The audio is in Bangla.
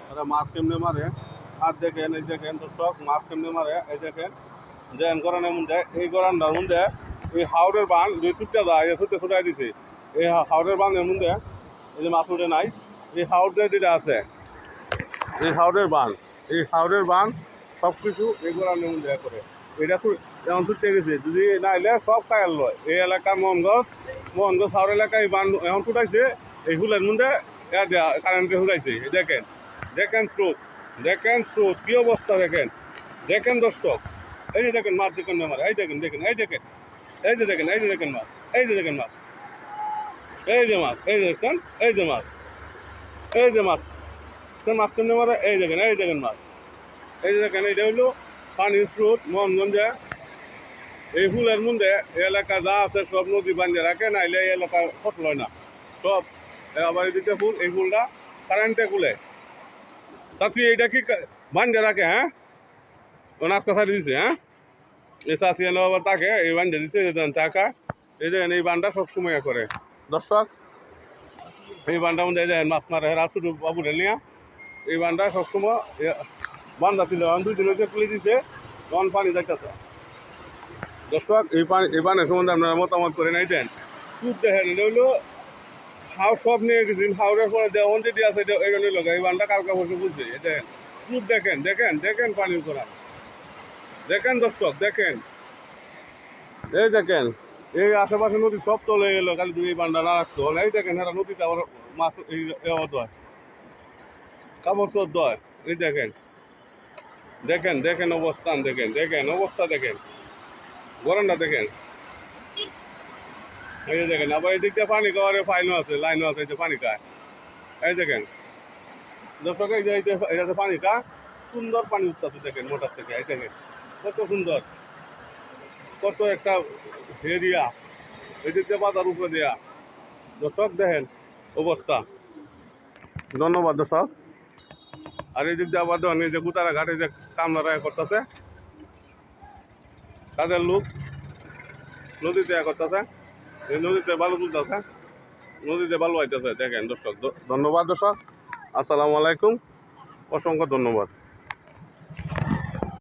ওরা মাছ কেমনে মারে আর দেখেন এই দেখেন দর্শক মাছ কেমনে মারে এই দেখেন যেন গরানের মধ্যে এই গরানটার মধ্যে এই হাওড়ের বান দুই ছুটতে যায় ছুটে ছুটাই দিছে এই হাওড়ের বানের মধ্যে এই যে মাছ উঠে নাই এই হাওড়ের যেটা আছে এই হাওড়ের বান সব কিছু এই গরানের মধ্যে করে এটা যেমন ছুটতে গেছে যদি না এলে সব কায়াল লয় এই এলাকা মোহনগঞ্জ হাওড় এলাকায় এই বান এখন ফুটাইছে এই হুলের মধ্যে কারেন্টে হুলাইছে দেখেন দেখেন স্রোত কি অবস্থা দেখেন দর্শক এই যে দেখেন মাছ দেখেন আমার এই দেখেন এই যে দেখেন মাছ এই যে দেখেন মাছ এই যে মাছ এই দেখেন এই যে মাছ মাছ কেমনে মারে এই দেখেন মাছ এই যে দেখেন এইটা হইলো পানির স্রোত মোহনগঞ্জে এই ফুলের মধ্যে এই এলাকা যা আছে সব নদী বান্ধে রাখে নাইলে এই এলাকা ফসল হয় না সব আবার এদিকে ফুল এই ফুলটা কারেন্টে খুলে চাচি এইটা কি বান্ধে রাখে হ্যাঁ ও নাস্তা ছাড়ি দিছে হ্যাঁ এই চাষি এনে আবার তাকে এই বান্ধে দিছে চাকা এই দেখেন এই বানটা সবসময় করে দর্শক এই বানটার মধ্যে এই দেখেন মাছ মারে রাস্তুটু বাবুরে নিয়ে এই বানটা সবসময় বান্ধা ছিল 2 দিন হচ্ছে খুলে দিছে তখন পানি যাইতেছে দর্শক এই বানের সম্বন্ধে আপনারা মতামত করে নাই দেন খুব দেখেন এটা হইলো হাও সব নিয়ে গেছেন হাওড়ের পরে দেওয়ান যেটি আছে এখানে লোক এই বানটা কালকা বসে বুঝছে দেখেন খুব দেখেন পানির করা দেখেন দর্শক দেখেন এই দেখেন এই আশেপাশে নদী সব তলে গেলো খালি তুমি এই বানটা না রাখতো এই দেখেন এরা নদীতে আবার মাছ এই দয় কাপড় চোর দয় এই দেখেন অবস্থান দেখেন অবস্থা দেখেন গরমটা দেখেন এই যে দেখেন আবার এই দিকটা পানি খাওয়ারে ফাইনও আছে লাইনও আছে এই যে পানি খায় এই দেখেন দর্শক এই যে এটাতে পানি খা সুন্দর পানি উঠতেছে দেখেন মোটর থেকে এই দেখেন কত সুন্দর কত একটা এরিয়া এই দিক দিয়ে বাজার উপরে দেয়া দর্শক দেখেন অবস্থা ধন্যবাদ দর্শক আর এই দিক দিয়ে আবার দেখেন এই যে গুতারা ঘাটে যে কামনারা করতেছে তাদের লোক নদীতে করতেছে এই নদীতে বালু তুলতেছে নদীতে বালু আইতেছে দেখেন দর্শক ধন্যবাদ দর্শক আসসালামু আলাইকুম অসংখ্য ধন্যবাদ